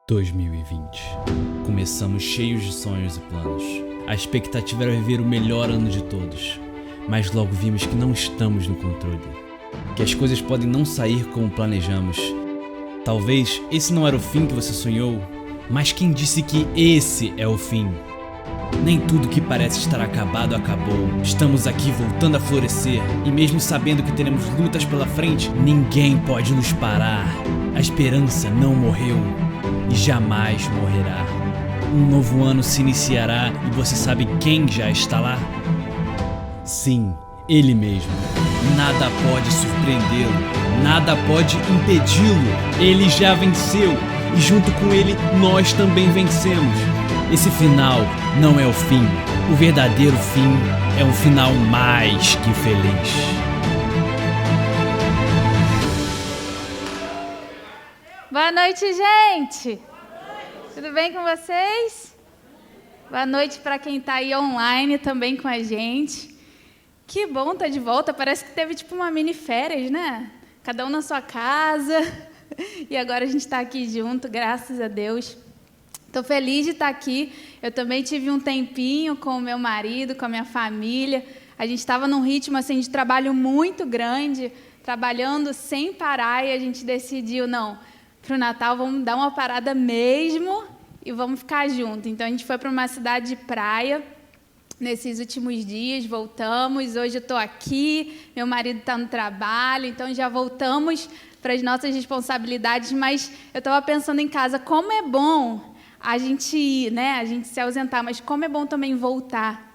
2020. Começamos cheios de sonhos e planos. A expectativa era viver o melhor ano de todos, mas logo vimos que não estamos no controle, que as coisas podem não sair como planejamos. Talvez esse não era o fim que você sonhou, mas quem disse que esse é o fim? Nem tudo que parece estar acabado acabou. Estamos aqui voltando a florescer, e mesmo sabendo que teremos lutas pela frente, ninguém pode nos parar. A esperança não morreu e jamais morrerá. Um novo ano se iniciará e você sabe quem já está lá? Sim, ele mesmo. Nada pode surpreendê-lo, nada pode impedi-lo. Ele já venceu e junto com ele nós também vencemos. Esse final não é o fim. O verdadeiro fim é um final mais que feliz. Boa noite, gente! Tudo bem com vocês? Boa noite para quem está aí online também com a gente. Que bom estar de volta, parece que teve tipo uma mini férias, né? Cada um na sua casa. E agora a gente está aqui junto, graças a Deus. Estou feliz de estar aqui. Eu também tive um tempinho com o meu marido, com a minha família. A gente estava num ritmo assim, de trabalho muito grande, trabalhando sem parar, e a gente decidiu, não, para o Natal vamos dar uma parada mesmo e vamos ficar juntos. Então, a gente foi para uma cidade de praia nesses últimos dias, voltamos. Hoje eu estou aqui, meu marido está no trabalho, então já voltamos para as nossas responsabilidades. Mas eu estava pensando em casa, como é bom a gente ir, né? A gente se ausentar, mas como é bom também voltar.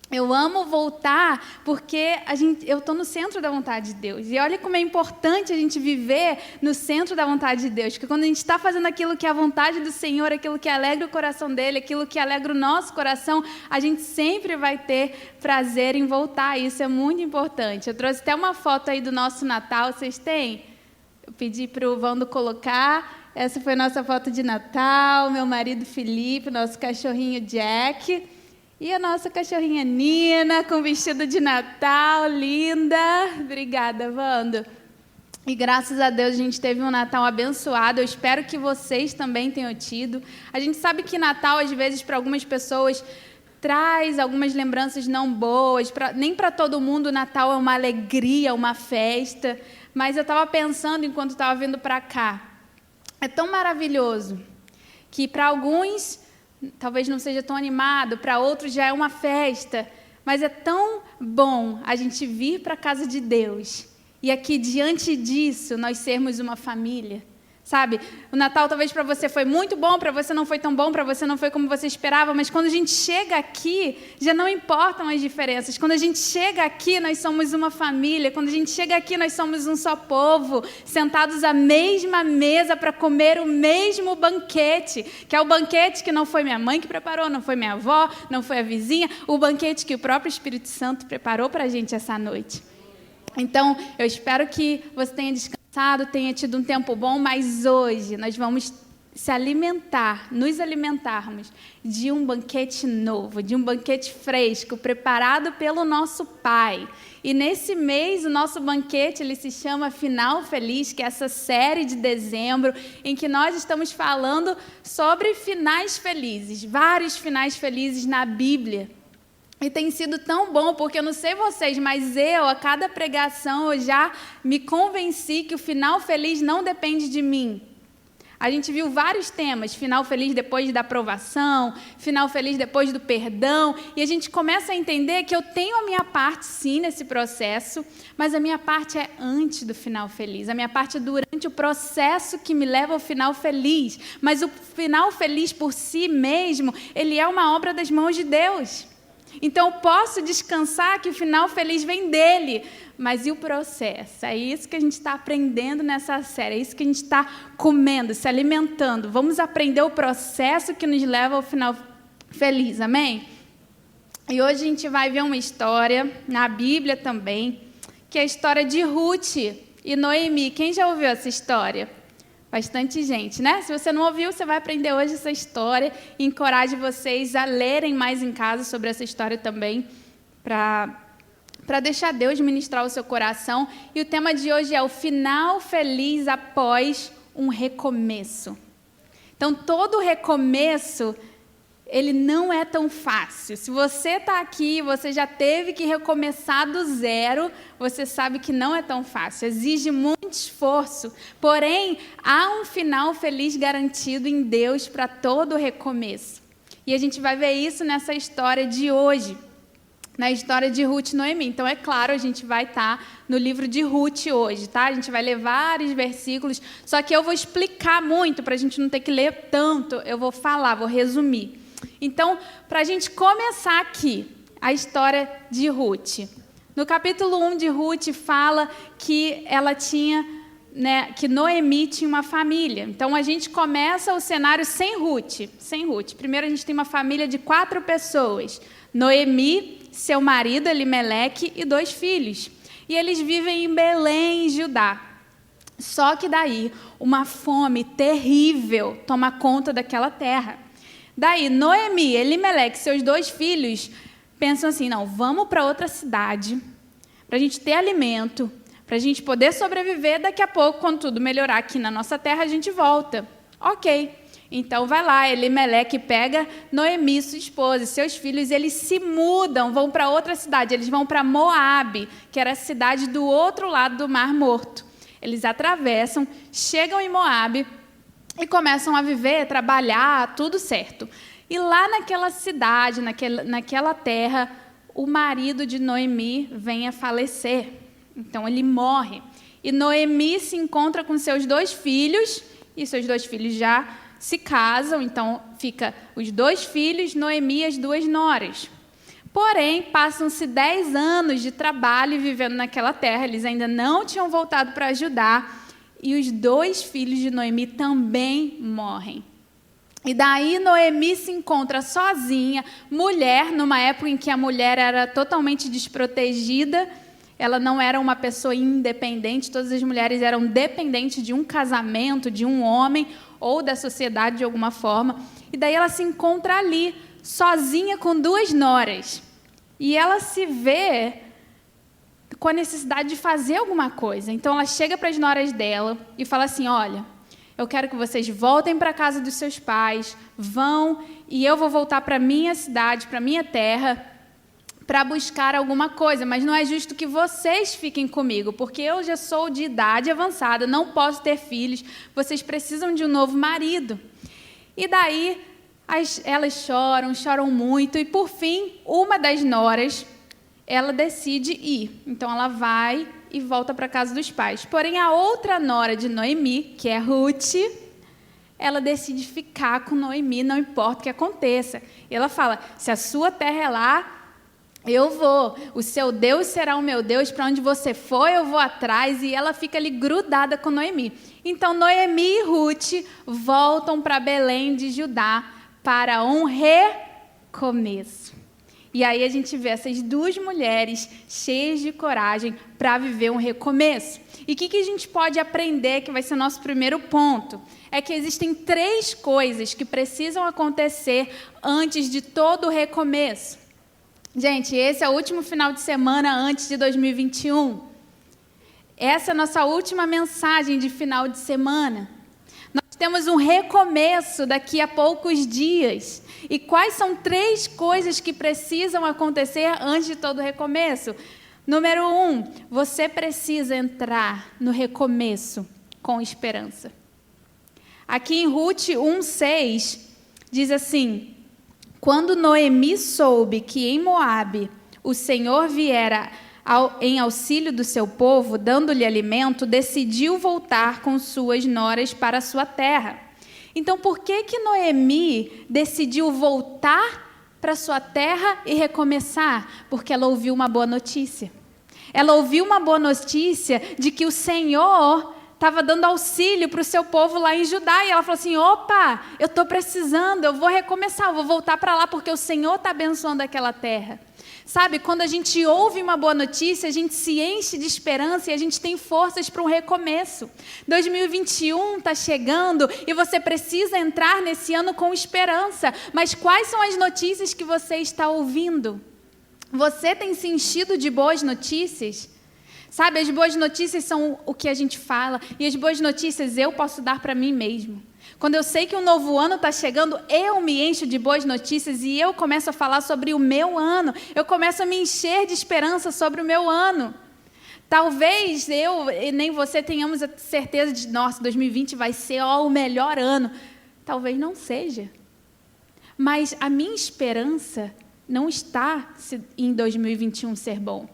Eu amo voltar porque eu estou no centro da vontade de Deus. E olha como é importante a gente viver no centro da vontade de Deus. Porque quando a gente está fazendo aquilo que é a vontade do Senhor, aquilo que alegra o coração dEle, aquilo que alegra o nosso coração, a gente sempre vai ter prazer em voltar. Isso é muito importante. Eu trouxe até uma foto aí do nosso Natal. Vocês têm? Eu pedi para o Vando colocar. Essa foi a nossa foto de Natal. Meu marido Felipe, nosso cachorrinho Jack. E a nossa cachorrinha Nina, com vestido de Natal, linda. Obrigada, Vando. E graças a Deus a gente teve um Natal abençoado. Eu espero que vocês também tenham tido. A gente sabe que Natal, às vezes, para algumas pessoas, traz algumas lembranças não boas. Nem para todo mundo o Natal é uma alegria, uma festa. Mas eu estava pensando, enquanto estava vindo para cá, é tão maravilhoso que para alguns talvez não seja tão animado, para outros já é uma festa, mas é tão bom a gente vir para a casa de Deus e aqui, diante disso, nós sermos uma família. Sabe, o Natal talvez para você foi muito bom, para você não foi tão bom, para você não foi como você esperava, mas quando a gente chega aqui, já não importam as diferenças. Quando a gente chega aqui, nós somos uma família. Quando a gente chega aqui, nós somos um só povo, sentados à mesma mesa para comer o mesmo banquete, que é o banquete que não foi minha mãe que preparou, não foi minha avó, não foi a vizinha, o banquete que o próprio Espírito Santo preparou para a gente essa noite. Então, eu espero que você tenha descansado, tenha tido um tempo bom, mas hoje nós vamos nos alimentarmos de um banquete novo, de um banquete fresco, preparado pelo nosso Pai. E nesse mês, o nosso banquete ele se chama Final Feliz, que é essa série de dezembro, em que nós estamos falando sobre finais felizes, vários finais felizes na Bíblia. E tem sido tão bom, porque eu não sei vocês, mas a cada pregação, eu já me convenci que o final feliz não depende de mim. A gente viu vários temas, final feliz depois da aprovação, final feliz depois do perdão, e a gente começa a entender que eu tenho a minha parte, sim, nesse processo, mas a minha parte é antes do final feliz, a minha parte é durante o processo que me leva ao final feliz. Mas o final feliz por si mesmo, ele é uma obra das mãos de Deus. Então, eu posso descansar que o final feliz vem dele. Mas e o processo? É isso que a gente está aprendendo nessa série. É isso que a gente está comendo, se alimentando. Vamos aprender o processo que nos leva ao final feliz. Amém? E hoje a gente vai ver uma história, na Bíblia também, que é a história de Ruth e Noemi. Quem já ouviu essa história? Bastante gente, né? Se você não ouviu, você vai aprender hoje essa história e encorajo vocês a lerem mais em casa sobre essa história também, para deixar Deus ministrar o seu coração. E o tema de hoje é o final feliz após um recomeço. Então, todo recomeço, ele não é tão fácil. Se você está aqui, você já teve que recomeçar do zero, você sabe que não é tão fácil, exige muito esforço. Porém, há um final feliz garantido em Deus para todo recomeço. E a gente vai ver isso nessa história de hoje, na história de Ruth e Noemi. Então, é claro, a gente vai estar no livro de Ruth hoje, tá? A gente vai ler vários versículos, só que eu vou explicar muito, para a gente não ter que ler tanto, eu vou falar, vou resumir. Então, para a gente começar aqui, a história de Ruth. No capítulo 1 de Ruth, fala que ela tinha, que Noemi tinha uma família. Então, a gente começa o cenário sem Ruth. Primeiro, a gente tem uma família de 4 pessoas. Noemi, seu marido, Elimeleque, e 2 filhos. E eles vivem em Belém, Judá. Só que daí, uma fome terrível toma conta daquela terra. Daí, Noemi, Elimeleque, seus 2 filhos, pensam assim, não, vamos para outra cidade, para a gente ter alimento, para a gente poder sobreviver, daqui a pouco, quando tudo melhorar aqui na nossa terra, a gente volta. Ok, então vai lá, Elimeleque pega Noemi, sua esposa, e seus filhos, eles se mudam, vão para outra cidade, eles vão para Moabe, que era a cidade do outro lado do Mar Morto. Eles atravessam, chegam em Moabe, e começam a viver, trabalhar, tudo certo. E lá naquela cidade, naquela terra, o marido de Noemi vem a falecer. Então, ele morre. E Noemi se encontra com seus 2 filhos, e seus 2 filhos já se casam. Então, fica os 2 filhos, Noemi e as 2 noras. Porém, passam-se 10 anos de trabalho vivendo naquela terra. Eles ainda não tinham voltado para ajudar. E os 2 filhos de Noemi também morrem. E daí Noemi se encontra sozinha, mulher, numa época em que a mulher era totalmente desprotegida, ela não era uma pessoa independente, todas as mulheres eram dependentes de um casamento, de um homem, ou da sociedade de alguma forma. E daí ela se encontra ali, sozinha com 2 noras. E ela se vê com a necessidade de fazer alguma coisa. Então, ela chega para as noras dela e fala assim, olha, eu quero que vocês voltem para a casa dos seus pais, vão, e eu vou voltar para a minha cidade, para a minha terra, para buscar alguma coisa, mas não é justo que vocês fiquem comigo, porque eu já sou de idade avançada, não posso ter filhos, vocês precisam de um novo marido. E daí, elas choram muito, e por fim, uma das noras, ela decide ir. Então, ela vai e volta para a casa dos pais. Porém, a outra nora de Noemi, que é Ruth, ela decide ficar com Noemi, não importa o que aconteça. E ela fala, se a sua terra é lá, eu vou. O seu Deus será o meu Deus, para onde você for, eu vou atrás. E ela fica ali grudada com Noemi. Então, Noemi e Ruth voltam para Belém de Judá para um recomeço. E aí a gente vê essas 2 mulheres cheias de coragem para viver um recomeço. E o que a gente pode aprender, que vai ser o nosso primeiro ponto? É que existem 3 coisas que precisam acontecer antes de todo o recomeço. Gente, esse é o último final de semana antes de 2021. Essa é a nossa última mensagem de final de semana. Nós temos um recomeço daqui a poucos dias. E quais são 3 coisas que precisam acontecer antes de todo o recomeço? Número 1, você precisa entrar no recomeço com esperança. Aqui em Ruth 1:6, diz assim, quando Noemi soube que em Moabe o Senhor viera em auxílio do seu povo, dando-lhe alimento, decidiu voltar com suas noras para a sua terra. Então, por que Noemi decidiu voltar para sua terra e recomeçar? Porque ela ouviu uma boa notícia. Ela ouviu uma boa notícia de que o Senhor estava dando auxílio para o seu povo lá em Judá. E ela falou assim, opa, eu estou precisando, eu vou recomeçar, eu vou voltar para lá, porque o Senhor está abençoando aquela terra. Sabe, quando a gente ouve uma boa notícia, a gente se enche de esperança e a gente tem forças para um recomeço. 2021 está chegando e você precisa entrar nesse ano com esperança. Mas quais são as notícias que você está ouvindo? Você tem se enchido de boas notícias? Sabe, as boas notícias são o que a gente fala, e as boas notícias eu posso dar para mim mesmo. Quando eu sei que um novo ano está chegando, eu me encho de boas notícias e eu começo a falar sobre o meu ano. Eu começo a me encher de esperança sobre o meu ano. Talvez eu e nem você tenhamos a certeza de, nossa, 2020 vai ser o melhor ano. Talvez não seja. Mas a minha esperança não está em 2021 ser bom.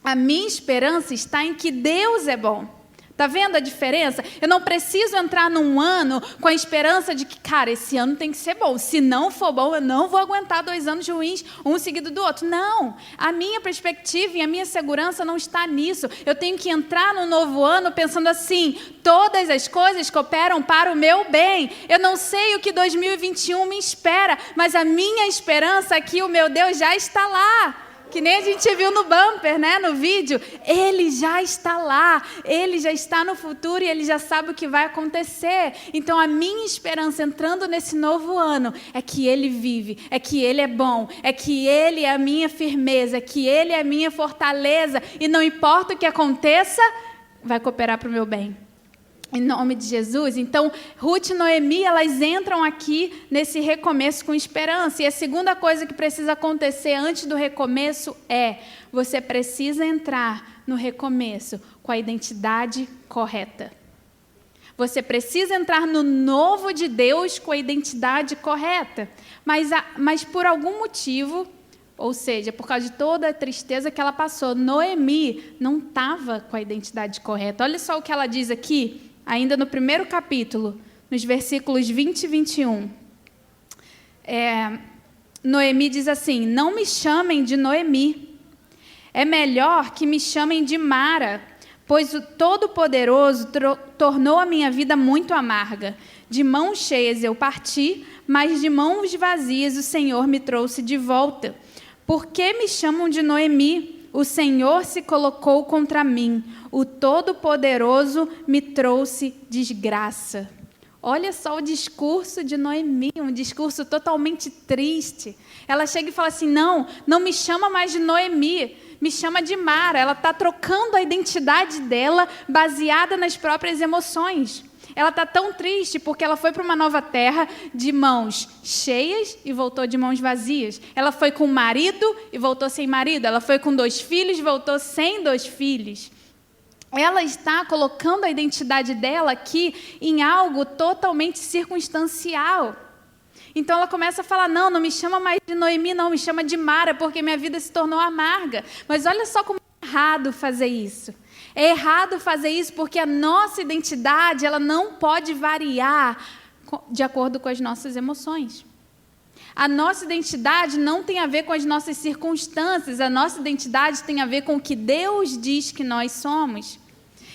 A minha esperança está em que Deus é bom. Está vendo a diferença? Eu não preciso entrar num ano com a esperança de que, cara, esse ano tem que ser bom. Se não for bom, eu não vou aguentar 2 anos ruins, um seguido do outro. Não. A minha perspectiva e a minha segurança não está nisso. Eu tenho que entrar no novo ano pensando assim, todas as coisas cooperam para o meu bem. Eu não sei o que 2021 me espera, mas a minha esperança é que o meu Deus já está lá. Que nem a gente viu no bumper, né, no vídeo. Ele já está lá, ele já está no futuro e ele já sabe o que vai acontecer. Então, a minha esperança entrando nesse novo ano é que ele vive, é que ele é bom, é que ele é a minha firmeza, é que ele é a minha fortaleza. E não importa o que aconteça, vai cooperar para o meu bem. Em nome de Jesus. Então, Ruth e Noemi, elas entram aqui nesse recomeço com esperança. E a segunda coisa que precisa acontecer antes do recomeço é, você precisa entrar no recomeço com a identidade correta. Você precisa entrar no novo de Deus com a identidade correta. Mas por algum motivo, ou seja, por causa de toda a tristeza que ela passou, Noemi não estava com a identidade correta. Olha só o que ela diz aqui. Ainda no primeiro capítulo, nos versículos 20 e 21, Noemi diz assim, não me chamem de Noemi, é melhor que me chamem de Mara, pois o Todo-Poderoso tornou a minha vida muito amarga. De mãos cheias eu parti, mas de mãos vazias o Senhor me trouxe de volta. Por que me chamam de Noemi? O Senhor se colocou contra mim, o Todo-Poderoso me trouxe desgraça. Olha só o discurso de Noemi, um discurso totalmente triste. Ela chega e fala assim, não me chama mais de Noemi, me chama de Mara. Ela está trocando a identidade dela baseada nas próprias emoções. Ela está tão triste porque ela foi para uma nova terra de mãos cheias e voltou de mãos vazias. Ela foi com marido e voltou sem marido. Ela foi com 2 filhos e voltou sem 2 filhos. Ela está colocando a identidade dela aqui em algo totalmente circunstancial. Então ela começa a falar, não me chama mais de Noemi, não, me chama de Mara, porque minha vida se tornou amarga. Mas olha só como é errado fazer isso. É errado fazer isso porque a nossa identidade ela não pode variar de acordo com as nossas emoções. A nossa identidade não tem a ver com as nossas circunstâncias, a nossa identidade tem a ver com o que Deus diz que nós somos.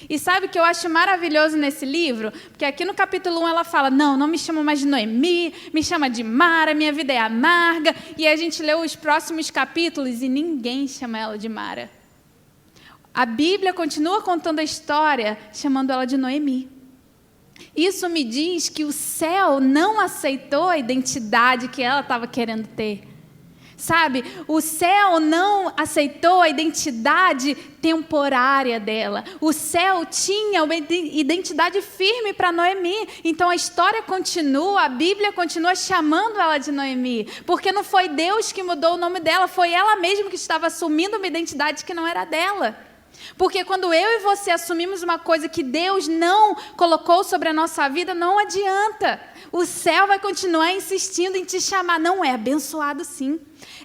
E sabe o que eu acho maravilhoso nesse livro? Porque aqui no capítulo 1 ela fala, não me chama mais de Noemi, me chama de Mara, minha vida é amarga. E a gente leu os próximos capítulos e ninguém chama ela de Mara. A Bíblia continua contando a história, chamando ela de Noemi. Isso me diz que o céu não aceitou a identidade que ela estava querendo ter. Sabe, o céu não aceitou a identidade temporária dela. O céu tinha uma identidade firme para Noemi. Então a história continua, a Bíblia continua chamando ela de Noemi. Porque não foi Deus que mudou o nome dela, foi ela mesma que estava assumindo uma identidade que não era dela. Porque quando eu e você assumimos uma coisa que Deus não colocou sobre a nossa vida, não adianta. O céu vai continuar insistindo em te chamar. Não, é abençoado sim,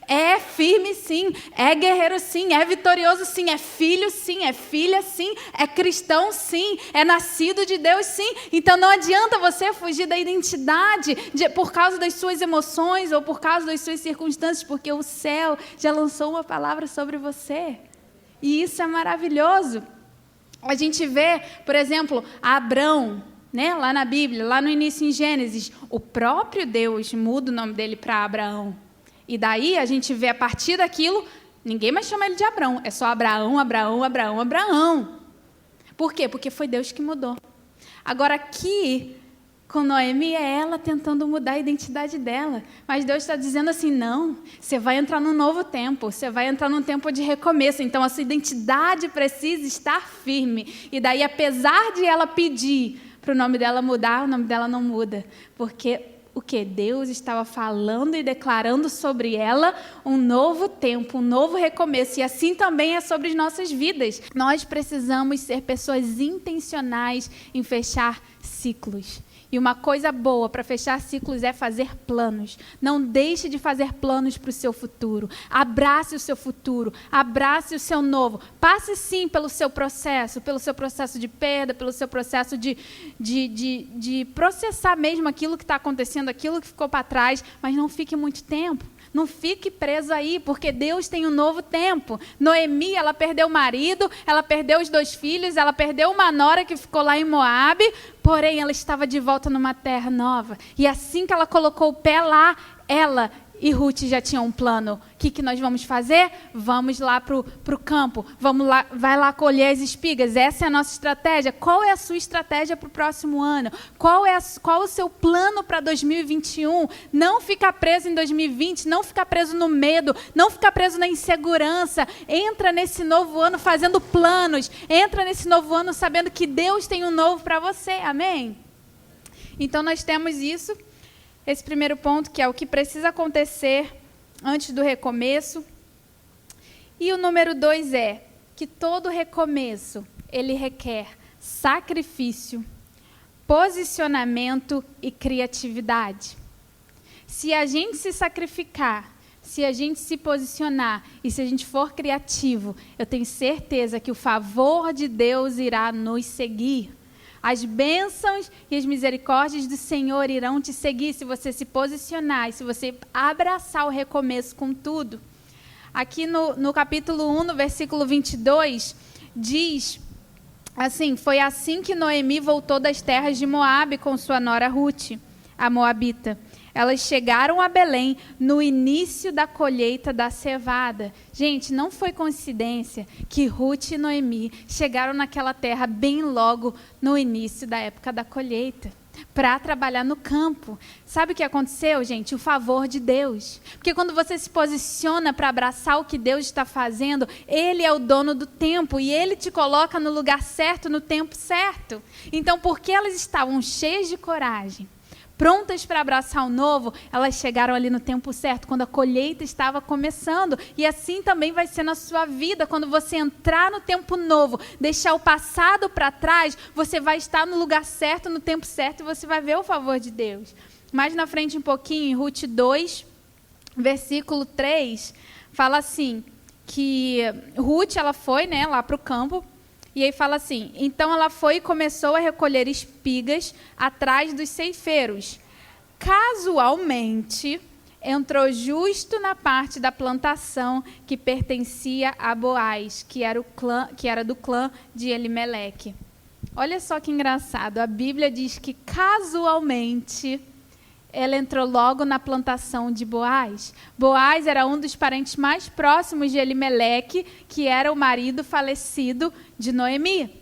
é firme sim, é guerreiro sim, é vitorioso sim, é filho sim, é filha sim, é cristão sim, é nascido de Deus sim. Então não adianta você fugir da identidade por causa das suas emoções ou por causa das suas circunstâncias, porque o céu já lançou uma palavra sobre você. E isso é maravilhoso. A gente vê, por exemplo, Abrão, né, lá na Bíblia, lá no início em Gênesis, o próprio Deus muda o nome dele para Abraão. E daí a gente vê a partir daquilo, ninguém mais chama ele de Abrão, é só Abraão, Abraão, Abraão, Abraão. Por quê? Porque foi Deus que mudou. Agora aqui, com Noemi, é ela tentando mudar a identidade dela. Mas Deus está dizendo assim, não, você vai entrar num novo tempo, você vai entrar num tempo de recomeço, então a sua identidade precisa estar firme. E daí, apesar de ela pedir para o nome dela mudar, o nome dela não muda. Porque o que? Deus estava falando e declarando sobre ela um novo tempo, um novo recomeço. E assim também é sobre as nossas vidas. Nós precisamos ser pessoas intencionais em fechar ciclos. E uma coisa boa para fechar ciclos é fazer planos. Não deixe de fazer planos para o seu futuro. Abrace o seu futuro. Abrace o seu novo. Passe sim pelo seu processo de perda, pelo seu processo de processar mesmo aquilo que está acontecendo, aquilo que ficou para trás, mas não fique muito tempo. Não fique preso aí, porque Deus tem um novo tempo. Noemi, ela perdeu o marido, ela perdeu os 2 filhos, ela perdeu uma nora que ficou lá em Moabe, porém ela estava de volta numa terra nova. E assim que ela colocou o pé lá, ela e Ruth já tinham um plano. O que nós vamos fazer? Vamos lá para o campo, vai lá colher as espigas. Essa é a nossa estratégia. Qual é a sua estratégia para o próximo ano? Qual o seu plano para 2021? Não ficar preso em 2020, não ficar preso no medo, não ficar preso na insegurança. Entra nesse novo ano fazendo planos. Entra nesse novo ano sabendo que Deus tem um novo para você. Amém? Então nós temos isso. Esse primeiro ponto, que é o que precisa acontecer antes do recomeço. E o número 2 é que todo recomeço, ele requer sacrifício, posicionamento e criatividade. Se a gente se sacrificar, se a gente se posicionar e se a gente for criativo, eu tenho certeza que o favor de Deus irá nos seguir. As bênçãos e as misericórdias do Senhor irão te seguir se você se posicionar e se você abraçar o recomeço com tudo. Aqui no capítulo 1, no versículo 22, diz assim: foi assim que Noemi voltou das terras de Moabe com sua nora Ruth, a moabita. Elas chegaram a Belém no início da colheita da cevada. Gente, não foi coincidência que Ruth e Noemi chegaram naquela terra bem logo no início da época da colheita, para trabalhar no campo. Sabe o que aconteceu, gente? O favor de Deus. Porque quando você se posiciona para abraçar o que Deus está fazendo, Ele é o dono do tempo e Ele te coloca no lugar certo, no tempo certo. Então, porque elas estavam cheias de coragem, prontas para abraçar o novo, elas chegaram ali no tempo certo, quando a colheita estava começando. E assim também vai ser na sua vida. Quando você entrar no tempo novo, deixar o passado para trás, você vai estar no lugar certo, no tempo certo, e você vai ver o favor de Deus. Mais na frente um pouquinho, em Ruth 2, versículo 3, fala assim, que Ruth, ela foi, né, lá para o campo. E aí fala assim: então ela foi e começou a recolher espigas atrás dos ceifeiros. Casualmente, entrou justo na parte da plantação que pertencia a Boaz, que era do clã de Elimeleque. Olha só que engraçado, a Bíblia diz que casualmente ela entrou logo na plantação de Boaz. Boaz era um dos parentes mais próximos de Elimeleque, que era o marido falecido de Noemi.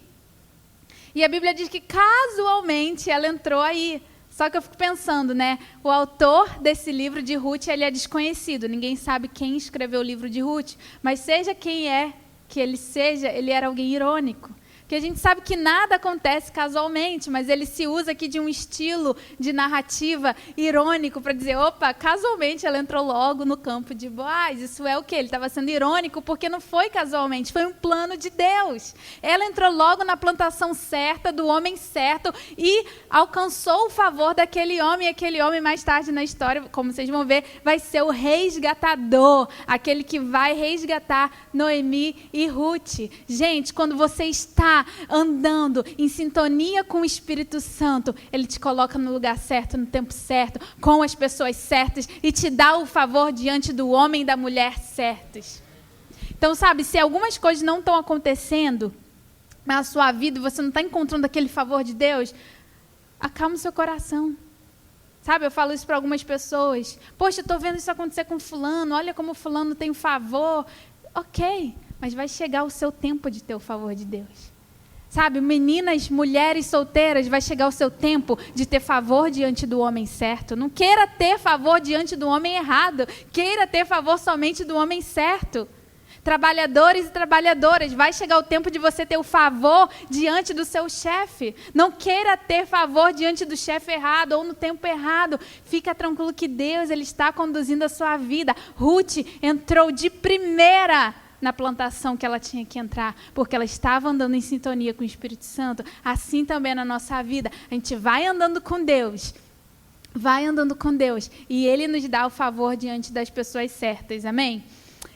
E a Bíblia diz que casualmente ela entrou aí. Só que eu fico pensando, né? O autor desse livro de Ruth, ele é desconhecido. Ninguém sabe quem escreveu o livro de Ruth. Mas seja quem é que ele seja, ele era alguém irônico. Porque a gente sabe que nada acontece casualmente, mas ele se usa aqui de um estilo de narrativa irônico para dizer, opa, casualmente ela entrou logo no campo de Boaz. Isso é o quê? Ele estava sendo irônico porque não foi casualmente, foi um plano de Deus. Ela entrou logo na plantação certa, do homem certo, e alcançou o favor daquele homem. E aquele homem, mais tarde na história, como vocês vão ver, vai ser o resgatador, aquele que vai resgatar Noemi e Ruth. Gente, quando você está andando em sintonia com o Espírito Santo, ele te coloca no lugar certo, no tempo certo, com as pessoas certas e te dá o favor diante do homem e da mulher certos. Então, sabe, se algumas coisas não estão acontecendo na sua vida e você não está encontrando aquele favor de Deus, acalma o seu coração. Sabe, eu falo isso para algumas pessoas. Poxa, eu estou vendo isso acontecer com fulano, olha como fulano tem favor. Ok, mas vai chegar o seu tempo de ter o favor de Deus. Sabe, meninas, mulheres solteiras, vai chegar o seu tempo de ter favor diante do homem certo. Não queira ter favor diante do homem errado. Queira ter favor somente do homem certo. Trabalhadores e trabalhadoras, vai chegar o tempo de você ter o favor diante do seu chefe. Não queira ter favor diante do chefe errado ou no tempo errado. Fica tranquilo que Deus, Ele está conduzindo a sua vida. Ruth entrou de primeira na plantação que ela tinha que entrar, porque ela estava andando em sintonia com o Espírito Santo. Assim também na nossa vida. A gente vai andando com Deus. Vai andando com Deus. E Ele nos dá o favor diante das pessoas certas. Amém?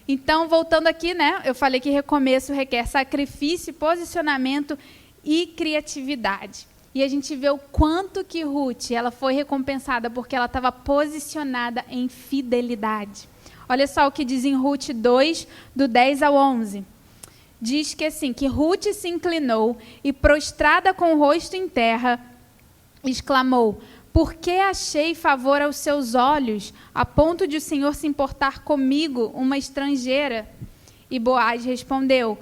Então, voltando aqui, né? Eu falei que recomeço requer sacrifício, posicionamento e criatividade. E a gente vê o quanto que Ruth, ela foi recompensada porque ela estava posicionada em fidelidade. Olha só o que diz em Ruth 2, do 10 ao 11. Diz que assim, que Ruth se inclinou e prostrada com o rosto em terra, exclamou: por que achei favor aos seus olhos, a ponto de o Senhor se importar comigo, uma estrangeira? E Boaz respondeu: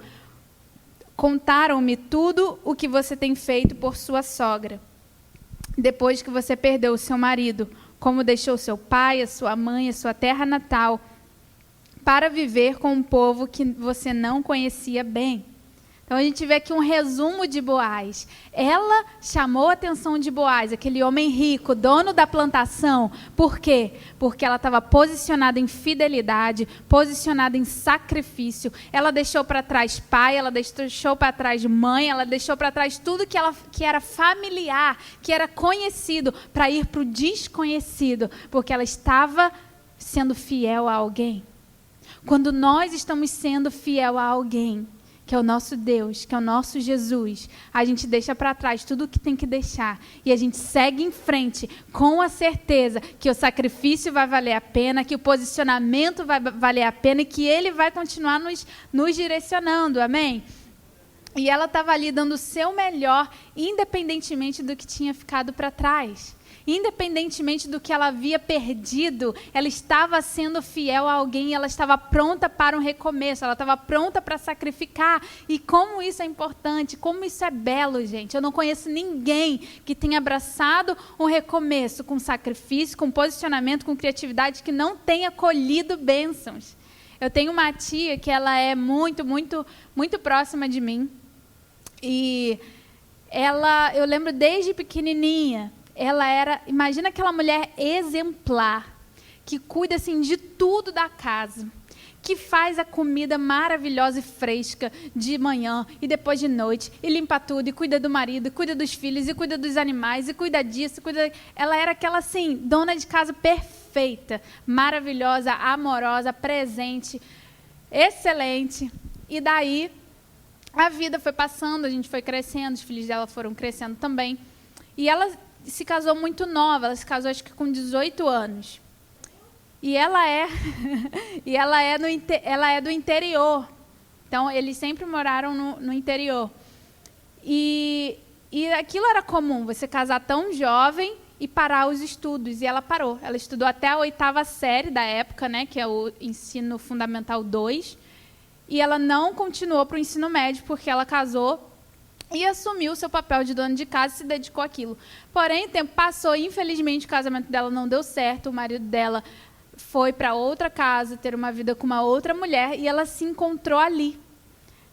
contaram-me tudo o que você tem feito por sua sogra, depois que você perdeu o seu marido, como deixou seu pai, a sua mãe, a sua terra natal, para viver com um povo que você não conhecia bem. Então, a gente vê aqui um resumo de Boaz. Ela chamou a atenção de Boaz, aquele homem rico, dono da plantação. Por quê? Porque ela estava posicionada em fidelidade, posicionada em sacrifício. Ela deixou para trás pai, ela deixou para trás mãe, ela deixou para trás tudo que era familiar, que era conhecido, para ir para o desconhecido, porque ela estava sendo fiel a alguém. Quando nós estamos sendo fiel a alguém, que é o nosso Deus, que é o nosso Jesus, a gente deixa para trás tudo o que tem que deixar e a gente segue em frente com a certeza que o sacrifício vai valer a pena, que o posicionamento vai valer a pena e que Ele vai continuar nos direcionando, amém? E ela estava ali dando o seu melhor, independentemente do que tinha ficado para trás. Independentemente do que ela havia perdido, ela estava sendo fiel a alguém, ela estava pronta para um recomeço, ela estava pronta para sacrificar. E como isso é importante, como isso é belo, gente. Eu não conheço ninguém que tenha abraçado um recomeço com sacrifício, com posicionamento, com criatividade, que não tenha colhido bênçãos. Eu tenho uma tia que ela é muito, muito, muito próxima de mim. E eu lembro desde pequenininha, ela era, imagina aquela mulher exemplar, que cuida assim de tudo da casa, que faz a comida maravilhosa e fresca de manhã e depois de noite, e limpa tudo, e cuida do marido, e cuida dos filhos, e cuida dos animais, e cuida disso, Ela era aquela assim, dona de casa perfeita, maravilhosa, amorosa, presente, excelente. E daí a vida foi passando, a gente foi crescendo, os filhos dela foram crescendo também. E ela se casou muito nova, ela se casou acho que com 18 anos. E ela é do interior. Então, eles sempre moraram no interior. E aquilo era comum, você casar tão jovem e parar os estudos. E ela parou. Ela estudou até a 8ª série da época, né, que é o ensino fundamental 2. E ela não continuou para o ensino médio, porque ela casou e assumiu o seu papel de dona de casa e se dedicou àquilo. Porém, o tempo passou e, infelizmente, o casamento dela não deu certo. O marido dela foi para outra casa, ter uma vida com uma outra mulher, e ela se encontrou ali,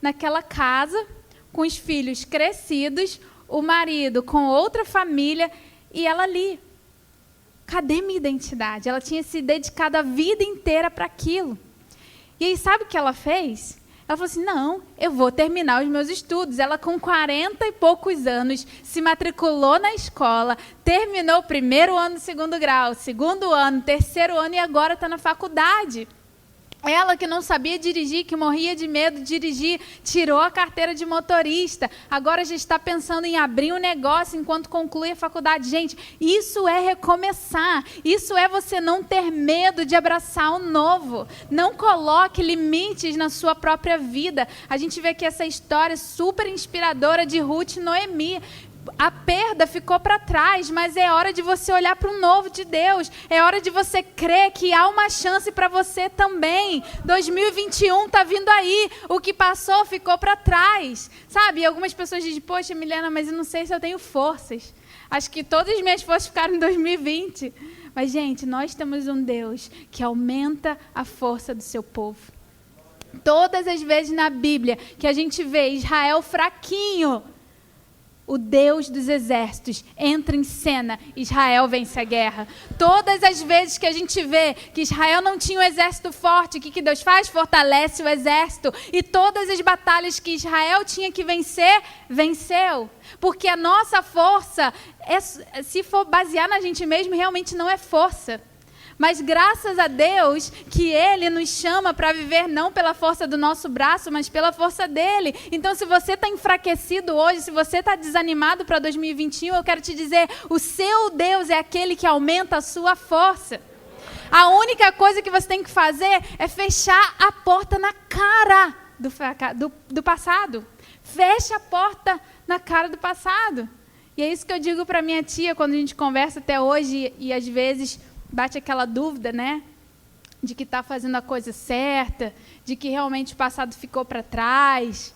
naquela casa, com os filhos crescidos, o marido com outra família, e ela ali. Cadê minha identidade? Ela tinha se dedicado a vida inteira para aquilo. E aí, sabe o que ela fez? Ela falou assim, não, eu vou terminar os meus estudos. Ela, com 40 e poucos anos, se matriculou na escola, terminou o 1º ano do 2º grau, 2º ano, 3º ano e agora está na faculdade. Ela, que não sabia dirigir, que morria de medo de dirigir, tirou a carteira de motorista. Agora já está pensando em abrir um negócio enquanto conclui a faculdade. Gente, isso é recomeçar. Isso é você não ter medo de abraçar o novo. Não coloque limites na sua própria vida. A gente vê aqui essa história super inspiradora de Ruth e Noemi. A perda ficou para trás, mas é hora de você olhar para o novo de Deus. É hora de você crer que há uma chance para você também. 2021 está vindo aí. O que passou ficou para trás. Sabe? E algumas pessoas dizem, poxa, Milena, mas eu não sei se eu tenho forças. Acho que todas as minhas forças ficaram em 2020. Mas, gente, nós temos um Deus que aumenta a força do seu povo. Todas as vezes na Bíblia que a gente vê Israel fraquinho, o Deus dos exércitos entra em cena, Israel vence a guerra. Todas as vezes que a gente vê que Israel não tinha um exército forte, o que Deus faz? Fortalece o exército. E todas as batalhas que Israel tinha que vencer, venceu. Porque a nossa força, se for basear na gente mesmo, realmente não é força. Mas graças a Deus que Ele nos chama para viver não pela força do nosso braço, mas pela força dEle. Então, se você está enfraquecido hoje, se você está desanimado para 2021, eu quero te dizer, o seu Deus é aquele que aumenta a sua força. A única coisa que você tem que fazer é fechar a porta na cara do passado. Fecha a porta na cara do passado. E é isso que eu digo para minha tia quando a gente conversa até hoje e às vezes bate aquela dúvida, né? De que está fazendo a coisa certa, de que realmente o passado ficou para trás.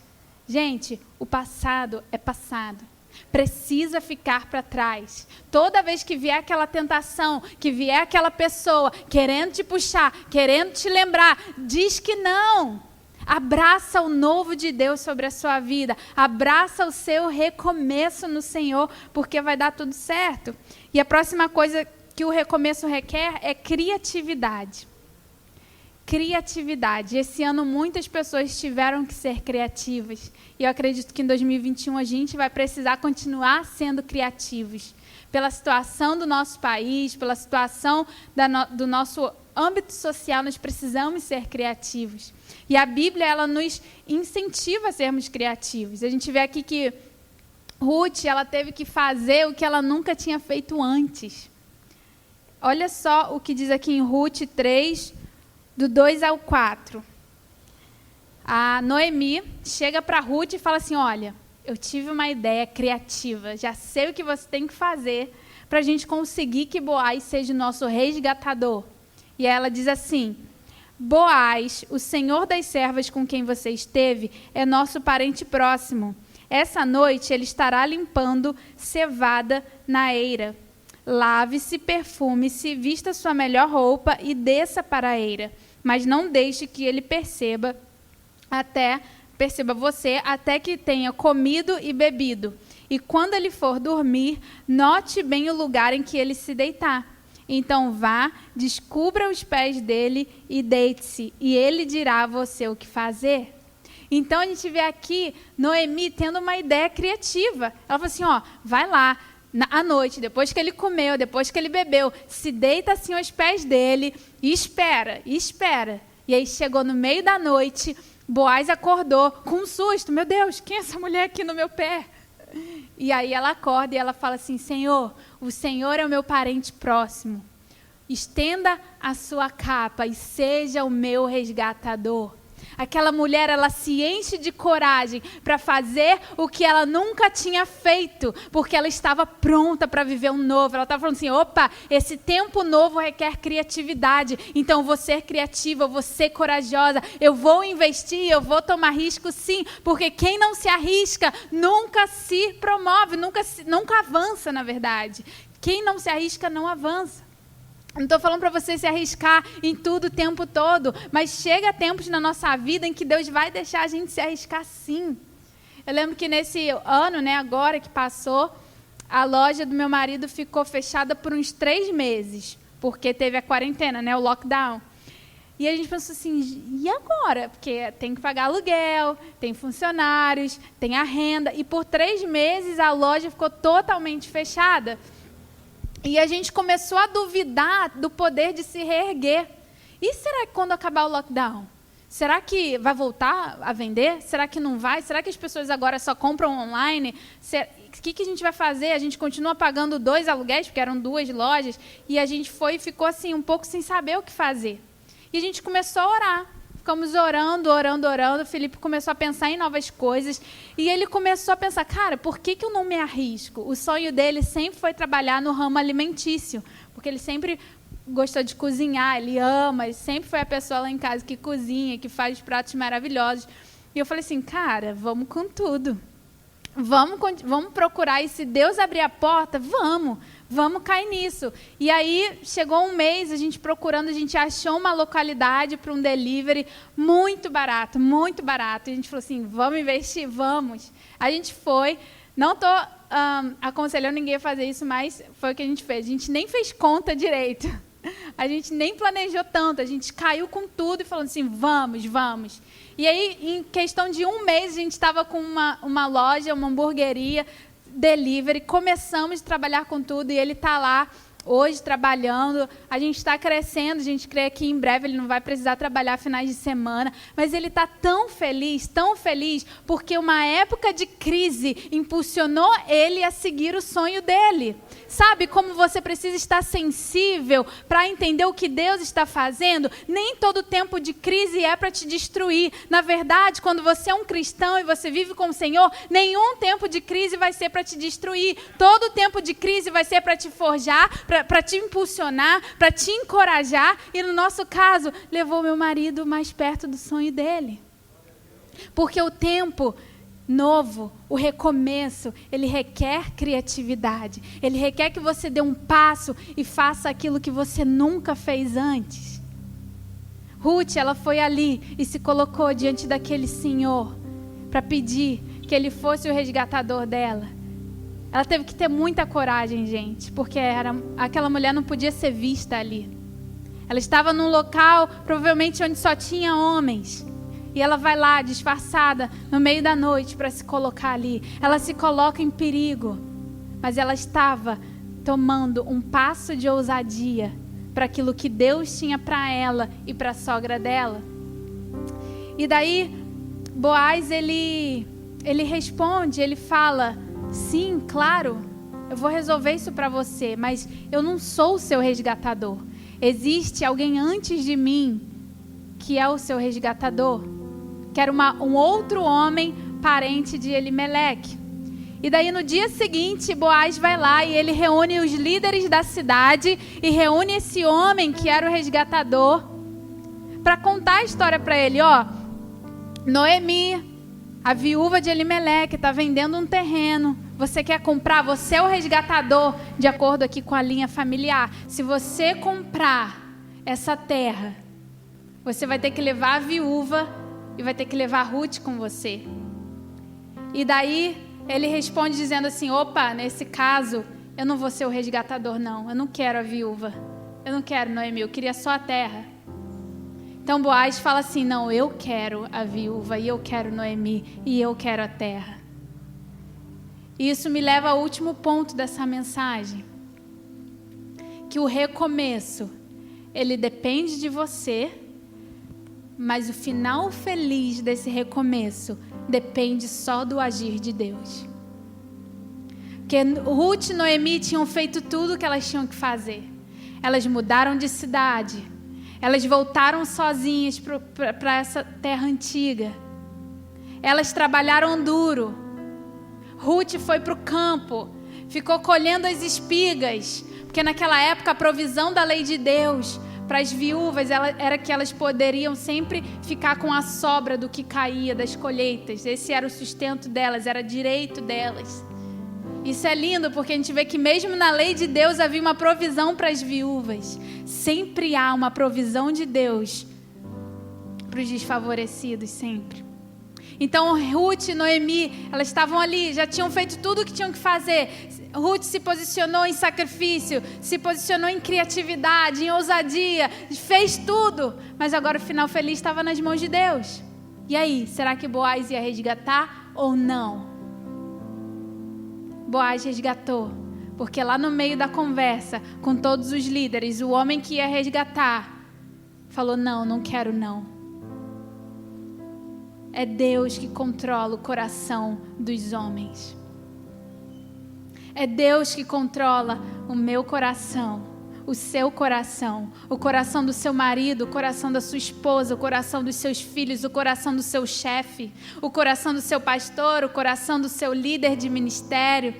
Gente, o passado é passado. Precisa ficar para trás. Toda vez que vier aquela tentação, que vier aquela pessoa querendo te puxar, querendo te lembrar, diz que não. Abraça o novo de Deus sobre a sua vida. Abraça o seu recomeço no Senhor, porque vai dar tudo certo. E a próxima coisa que o recomeço requer é criatividade. Criatividade. Esse ano muitas pessoas tiveram que ser criativas. E eu acredito que em 2021 a gente vai precisar continuar sendo criativos. Pela situação do nosso país, pela situação do nosso âmbito social, nós precisamos ser criativos. E a Bíblia, ela nos incentiva a sermos criativos. A gente vê aqui que Ruth, ela teve que fazer o que ela nunca tinha feito antes. Olha só o que diz aqui em Ruth 3, do 2 ao 4. A Noemi chega para Ruth e fala assim, olha, eu tive uma ideia criativa, já sei o que você tem que fazer para a gente conseguir que Boaz seja o nosso resgatador. E ela diz assim, Boaz, o senhor das servas com quem você esteve, é nosso parente próximo. Essa noite ele estará limpando cevada na eira. Lave-se, perfume-se, vista sua melhor roupa e desça para a eira. Mas não deixe que ele perceba você até que tenha comido e bebido. E quando ele for dormir, note bem o lugar em que ele se deitar. Então vá, descubra os pés dele e deite-se, e ele dirá a você o que fazer. Então a gente vê aqui Noemi tendo uma ideia criativa. Ela falou assim, vai lá, à noite, depois que ele comeu, depois que ele bebeu, se deita assim aos pés dele e espera. E aí chegou no meio da noite, Boaz acordou com um susto. Meu Deus, quem é essa mulher aqui no meu pé? E aí ela acorda e ela fala assim, Senhor, o Senhor é o meu parente próximo. Estenda a sua capa e seja o meu resgatador. Aquela mulher, ela se enche de coragem para fazer o que ela nunca tinha feito, porque ela estava pronta para viver um novo. Ela estava falando assim, opa, esse tempo novo requer criatividade, então eu vou ser criativa, eu vou ser corajosa, eu vou investir, eu vou tomar risco sim, porque quem não se arrisca nunca se promove, nunca avança, na verdade. Quem não se arrisca não avança. Não estou falando para você se arriscar em tudo o tempo todo, mas chega tempos na nossa vida em que Deus vai deixar a gente se arriscar sim. Eu lembro que nesse ano, agora que passou, a loja do meu marido ficou fechada por uns 3 meses, porque teve a quarentena, o lockdown. E a gente pensou assim, e agora? Porque tem que pagar aluguel, tem funcionários, tem a renda, e por 3 meses a loja ficou totalmente fechada. E a gente começou a duvidar do poder de se reerguer. E será que quando acabar o lockdown? Será que vai voltar a vender? Será que não vai? Será que as pessoas agora só compram online? O que a gente vai fazer? A gente continua pagando 2 aluguéis, porque eram 2 lojas, e a gente ficou assim, um pouco sem saber o que fazer. E a gente começou a orar. Ficamos orando. O Felipe começou a pensar em novas coisas. E ele começou a pensar, cara, por que eu não me arrisco? O sonho dele sempre foi trabalhar no ramo alimentício. Porque ele sempre gostou de cozinhar, ele ama. Ele sempre foi a pessoa lá em casa que cozinha, que faz pratos maravilhosos. E eu falei assim, cara, vamos com tudo. Vamos procurar, e se Deus abrir a porta, vamos cair nisso. E aí, chegou um mês, a gente procurando, a gente achou uma localidade para um delivery muito barato, muito barato. E a gente falou assim, vamos investir, vamos. A gente foi, não estou aconselhando ninguém a fazer isso, mas foi o que a gente fez. A gente nem fez conta direito, a gente nem planejou tanto, a gente caiu com tudo e falou assim, vamos. E aí, em questão de um mês, a gente estava com uma loja, uma hamburgueria, delivery, começamos a trabalhar com tudo e ele está lá hoje trabalhando, a gente está crescendo, a gente crê que em breve ele não vai precisar trabalhar finais de semana, mas ele está tão feliz, porque uma época de crise impulsionou ele a seguir o sonho dele. Sabe como você precisa estar sensível para entender o que Deus está fazendo? Nem todo tempo de crise é para te destruir. Na verdade, quando você é um cristão e você vive com o Senhor, nenhum tempo de crise vai ser para te destruir. Todo tempo de crise vai ser para te forjar, para te impulsionar, para te encorajar. E no nosso caso, levou meu marido mais perto do sonho dele. Porque o tempo novo, o recomeço, ele requer criatividade. Ele requer que você dê um passo e faça aquilo que você nunca fez antes. Ruth, ela foi ali e se colocou diante daquele senhor para pedir que ele fosse o resgatador dela. Ela teve que ter muita coragem, gente, porque aquela mulher não podia ser vista ali. Ela estava num local, provavelmente, onde só tinha homens. E ela vai lá, disfarçada, no meio da noite, para se colocar ali. Ela se coloca em perigo. Mas ela estava tomando um passo de ousadia para aquilo que Deus tinha para ela e para a sogra dela. E daí, Boaz, ele responde, ele fala, sim, claro, eu vou resolver isso para você, mas eu não sou o seu resgatador. Existe alguém antes de mim que é o seu resgatador. Que era um outro homem parente de Elimeleque. E daí no dia seguinte, Boaz vai lá e ele reúne os líderes da cidade e reúne esse homem que era o resgatador para contar a história para ele. Noemi, a viúva de Elimeleque, está vendendo um terreno. Você quer comprar? Você é o resgatador, de acordo aqui com a linha familiar. Se você comprar essa terra, você vai ter que levar a viúva e vai ter que levar a Ruth com você. E daí ele responde dizendo assim, opa, nesse caso, eu não vou ser o resgatador não. Eu não quero a viúva. Eu não quero Noemi, eu queria só a terra. Então Boaz fala assim, não, eu quero a viúva e eu quero Noemi e eu quero a terra. E isso me leva ao último ponto dessa mensagem. Que o recomeço, ele depende de você, mas o final feliz desse recomeço depende só do agir de Deus. Porque Ruth e Noemi tinham feito tudo o que elas tinham que fazer. Elas mudaram de cidade. Elas voltaram sozinhas para essa terra antiga. Elas trabalharam duro. Ruth foi para o campo, ficou colhendo as espigas, porque naquela época a provisão da lei de Deus para as viúvas era que elas poderiam sempre ficar com a sobra do que caía das colheitas. Esse era o sustento delas, era direito delas. Isso é lindo, porque a gente vê que mesmo na lei de Deus havia uma provisão para as viúvas. Sempre há uma provisão de Deus para os desfavorecidos, sempre. Então Ruth e Noemi, elas estavam ali, já tinham feito tudo o que tinham que fazer. Ruth se posicionou em sacrifício, se posicionou em criatividade, em ousadia, fez tudo. Mas agora o final feliz estava nas mãos de Deus. E aí, será que Boaz ia resgatar ou não? Boaz resgatou, porque lá no meio da conversa com todos os líderes, o homem que ia resgatar falou, não quero não. É Deus que controla o coração dos homens. É Deus que controla o meu coração, o seu coração, o coração do seu marido, o coração da sua esposa, o coração dos seus filhos, o coração do seu chefe, o coração do seu pastor, o coração do seu líder de ministério.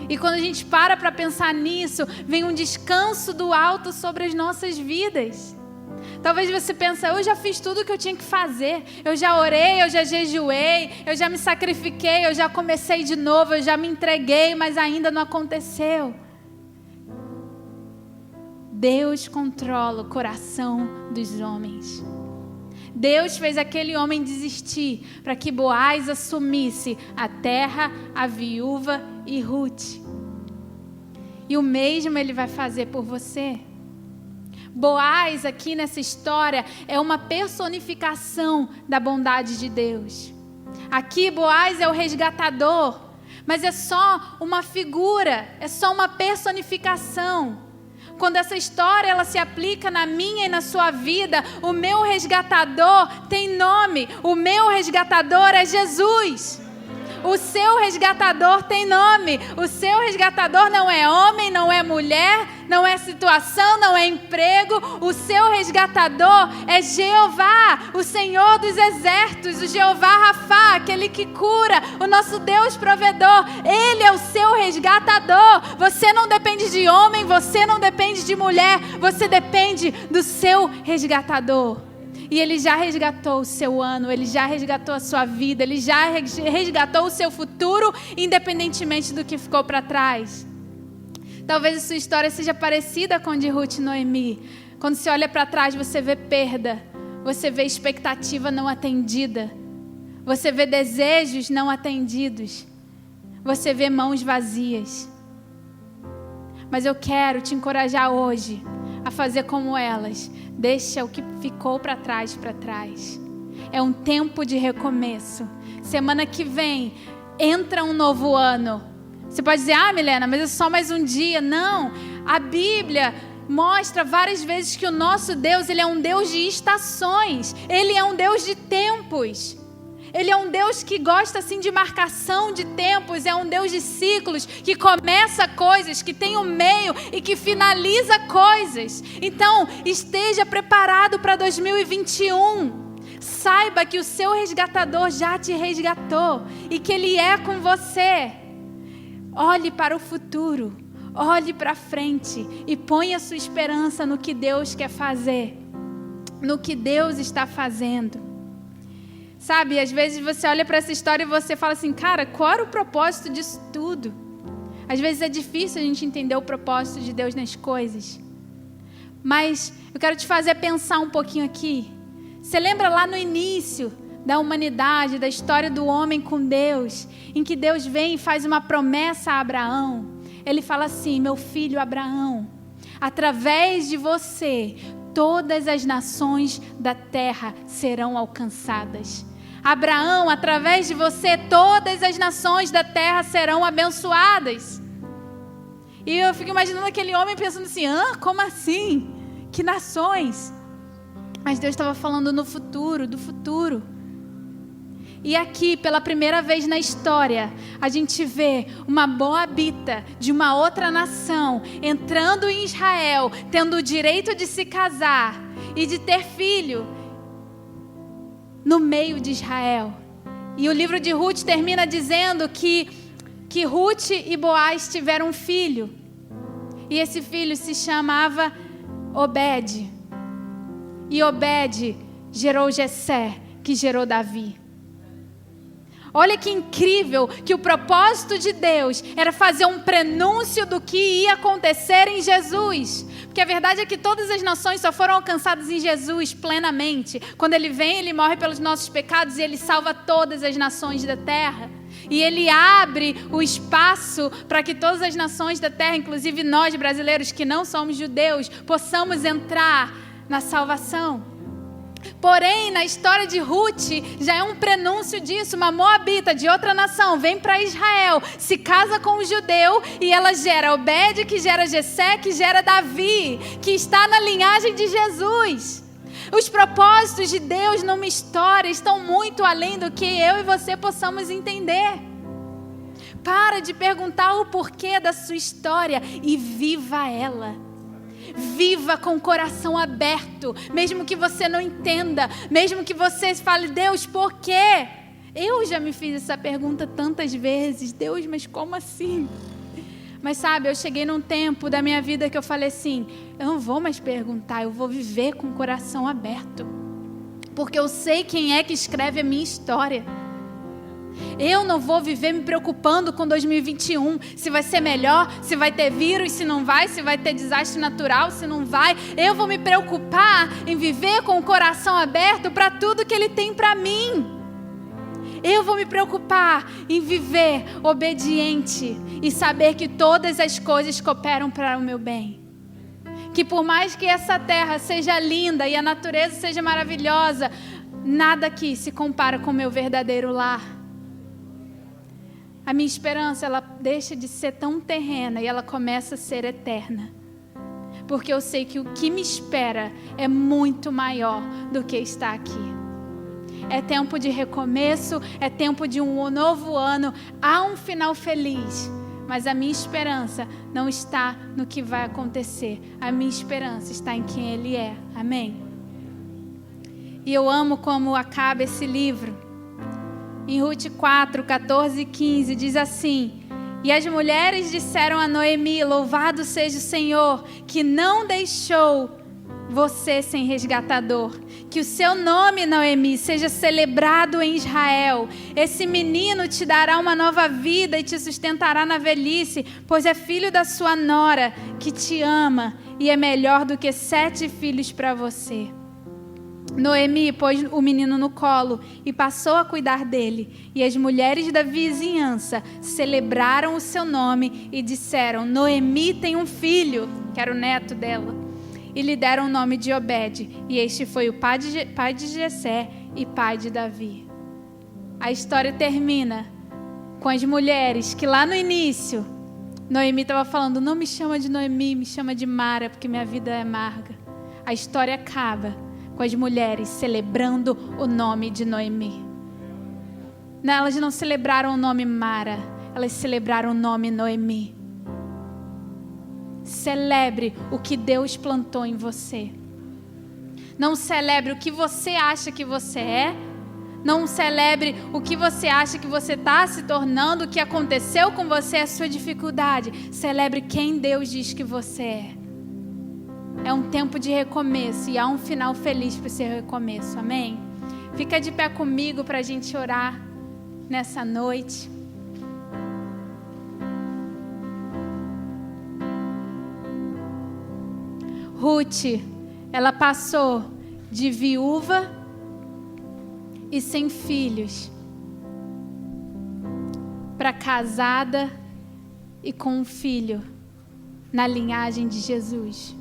E quando a gente para pensar nisso, vem um descanso do alto sobre as nossas vidas. Talvez você pense, eu já fiz tudo o que eu tinha que fazer. Eu já orei, eu já jejuei, eu já me sacrifiquei, eu já comecei de novo, eu já me entreguei, mas ainda não aconteceu. Deus controla o coração dos homens. Deus fez aquele homem desistir para que Boaz assumisse a terra, a viúva e Ruth. E o mesmo Ele vai fazer por você. Boaz aqui nessa história é uma personificação da bondade de Deus. Aqui Boaz é o resgatador, mas é só uma figura, é só uma personificação. Quando essa história ela se aplica na minha e na sua vida, o meu resgatador tem nome, o meu resgatador é Jesus. O seu resgatador tem nome. O seu resgatador não é homem, não é mulher, não é situação, não é emprego. O seu resgatador é Jeová, o Senhor dos exércitos, o Jeová Rafá, aquele que cura, o nosso Deus provedor. Ele é o seu resgatador. Você não depende de homem, você não depende de mulher, você depende do seu resgatador. E Ele já resgatou o seu ano, Ele já resgatou a sua vida, Ele já resgatou o seu futuro, independentemente do que ficou para trás. Talvez a sua história seja parecida com a de Ruth e Noemi. Quando você olha para trás, você vê perda, você vê expectativa não atendida, você vê desejos não atendidos, você vê mãos vazias. Mas eu quero te encorajar hoje a fazer como elas. Deixa o que ficou para trás. É um tempo de recomeço. Semana que vem entra um novo ano. Você pode dizer, Milena, mas é só mais um dia. Não, a Bíblia mostra várias vezes que o nosso Deus, Ele é um Deus de estações. Ele é um Deus de tempos. Ele é um Deus que gosta assim de marcação de tempos, é um Deus de ciclos, que começa coisas, que tem um meio e que finaliza coisas. Então, esteja preparado para 2021. Saiba que o seu resgatador já te resgatou e que Ele é com você. Olhe para o futuro, olhe para frente e ponha a sua esperança no que Deus quer fazer, no que Deus está fazendo. Sabe, às vezes você olha para essa história e você fala assim, cara, qual era o propósito disso tudo? Às vezes é difícil a gente entender o propósito de Deus nas coisas. Mas eu quero te fazer pensar um pouquinho aqui. Você lembra lá no início da humanidade, da história do homem com Deus, em que Deus vem e faz uma promessa a Abraão? Ele fala assim, meu filho Abraão, através de você, todas as nações da terra serão alcançadas. Abraão, através de você, todas as nações da terra serão abençoadas. E eu fico imaginando aquele homem pensando assim, como assim? Que nações? Mas Deus estava falando no futuro, do futuro. E aqui, pela primeira vez na história, a gente vê uma moabita de uma outra nação entrando em Israel, tendo o direito de se casar e de ter filho no meio de Israel. E o livro de Ruth termina dizendo que Ruth e Boaz tiveram um filho. E esse filho se chamava Obed. E Obed gerou Jessé, que gerou Davi. Olha que incrível que o propósito de Deus era fazer um prenúncio do que ia acontecer em Jesus. Porque a verdade é que todas as nações só foram alcançadas em Jesus plenamente. Quando Ele vem, Ele morre pelos nossos pecados e Ele salva todas as nações da terra. E Ele abre o espaço para que todas as nações da terra, inclusive nós brasileiros que não somos judeus, possamos entrar na salvação. Porém, na história de Ruth, já é um prenúncio disso. Uma moabita de outra nação vem para Israel, se casa com um judeu e ela gera Obed, que gera Jessé, que gera Davi, que está na linhagem de Jesus. Os propósitos de Deus numa história estão muito além do que eu e você possamos entender. Para de perguntar o porquê da sua história e viva ela. Viva com o coração aberto, mesmo que você não entenda, mesmo que você fale, Deus, por quê? Eu já me fiz essa pergunta tantas vezes, Deus, mas como assim? Mas sabe, eu cheguei num tempo da minha vida que eu falei assim, eu não vou mais perguntar, eu vou viver com o coração aberto. Porque eu sei quem é que escreve a minha história. Eu não vou viver me preocupando com 2021, se vai ser melhor, se vai ter vírus, se não vai, se vai ter desastre natural, se não vai. Eu vou me preocupar em viver com o coração aberto para tudo que Ele tem para mim. Eu vou me preocupar em viver obediente e saber que todas as coisas cooperam para o meu bem. Que por mais que essa terra seja linda e a natureza seja maravilhosa, nada aqui se compara com o meu verdadeiro lar. A minha esperança, ela deixa de ser tão terrena e ela começa a ser eterna. Porque eu sei que o que me espera é muito maior do que está aqui. É tempo de recomeço, é tempo de um novo ano, há um final feliz. Mas a minha esperança não está no que vai acontecer. A minha esperança está em quem Ele é. Amém? E eu amo como acaba esse livro. Em Ruth 4, 14 e 15, diz assim: E as mulheres disseram a Noemi, louvado seja o Senhor, que não deixou você sem resgatador. Que o seu nome, Noemi, seja celebrado em Israel. Esse menino te dará uma nova vida e te sustentará na velhice, pois é filho da sua nora, que te ama e é melhor do que 7 filhos para você. Noemi pôs o menino no colo e passou a cuidar dele. E as mulheres da vizinhança celebraram o seu nome e disseram: Noemi tem um filho, que era o neto dela. E lhe deram o nome de Obed. E este foi o pai de Jessé e pai de Davi. A história termina com as mulheres que lá no início, Noemi estava falando: não me chama de Noemi, me chama de Mara, porque minha vida é amarga. A história acaba com as mulheres celebrando o nome de Noemi. Não, elas não celebraram o nome Mara, elas celebraram o nome Noemi. Celebre o que Deus plantou em você. Não celebre o que você acha que você é. Não celebre o que você acha que você está se tornando, o que aconteceu com você, a sua dificuldade. Celebre quem Deus diz que você é. É um tempo de recomeço e há um final feliz para esse recomeço, amém? Fica de pé comigo para a gente orar nessa noite. Ruth, ela passou de viúva e sem filhos para casada e com um filho na linhagem de Jesus.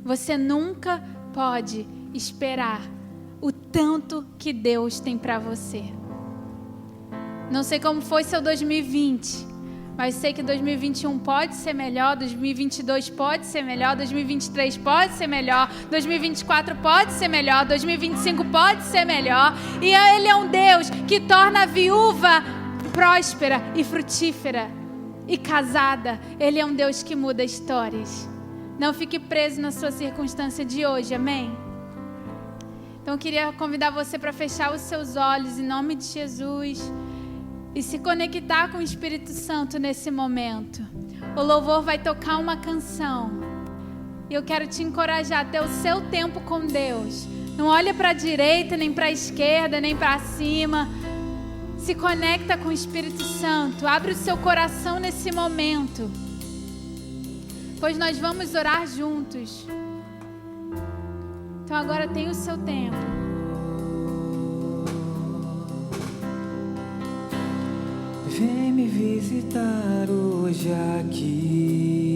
Você nunca pode esperar o tanto que Deus tem para você. Não sei como foi seu 2020, mas sei que 2021 pode ser melhor, 2022 pode ser melhor, 2023 pode ser melhor, 2024 pode ser melhor, 2025 pode ser melhor. E Ele é um Deus que torna a viúva próspera e frutífera e casada. Ele é um Deus que muda histórias. Não fique preso na sua circunstância de hoje, amém? Então eu queria convidar você para fechar os seus olhos em nome de Jesus e se conectar com o Espírito Santo nesse momento. O louvor vai tocar uma canção e eu quero te encorajar a ter o seu tempo com Deus. Não olha para a direita, nem para a esquerda, nem para cima. Se conecta com o Espírito Santo. Abre o seu coração nesse momento, pois nós vamos orar juntos. Então agora tem o seu tempo. Vem me visitar hoje aqui.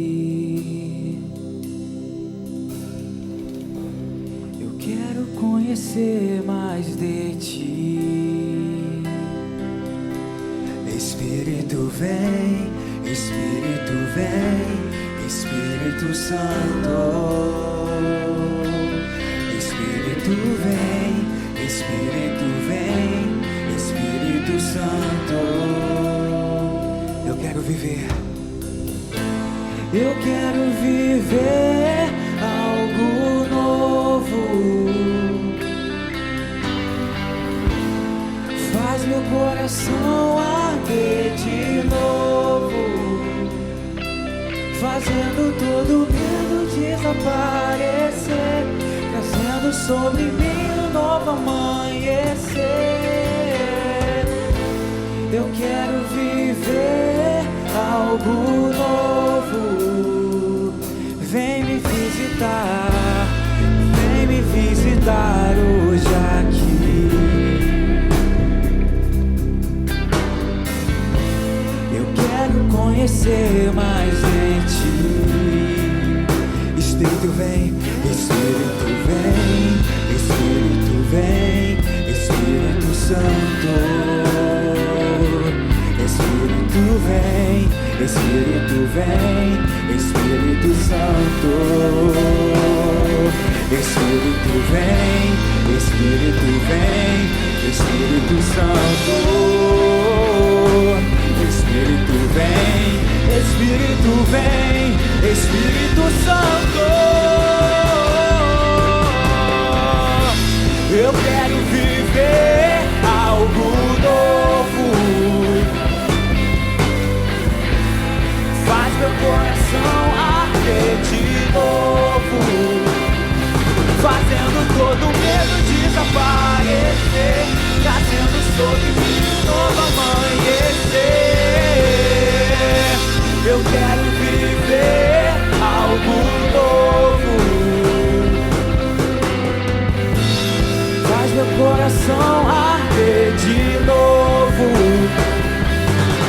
Eu quero conhecer mais de ti. Espírito vem, Espírito vem, Espírito Santo. Espírito vem, Espírito vem, Espírito Santo. Eu quero viver algo novo. Faz meu coração arder de novo. desaparecer, trazendo sobre mim um novo amanhecer. Eu quero viver algo novo. Vem me visitar, vem me visitar hoje aqui. Eu quero conhecer mais de ti. Espírito vem, Espírito vem, Espírito vem, Espírito Santo. Espírito vem, Espírito vem, Espírito Santo. Espírito vem, Espírito vem, Espírito Santo. Espírito vem, Espírito vem, Espírito Santo. Eu quero viver algo novo. Faz meu coração arder de novo, fazendo todo medo desaparecer, trazendo sobre mim um novo amanhecer. Eu quero viver algo novo. Faz meu coração arder de novo,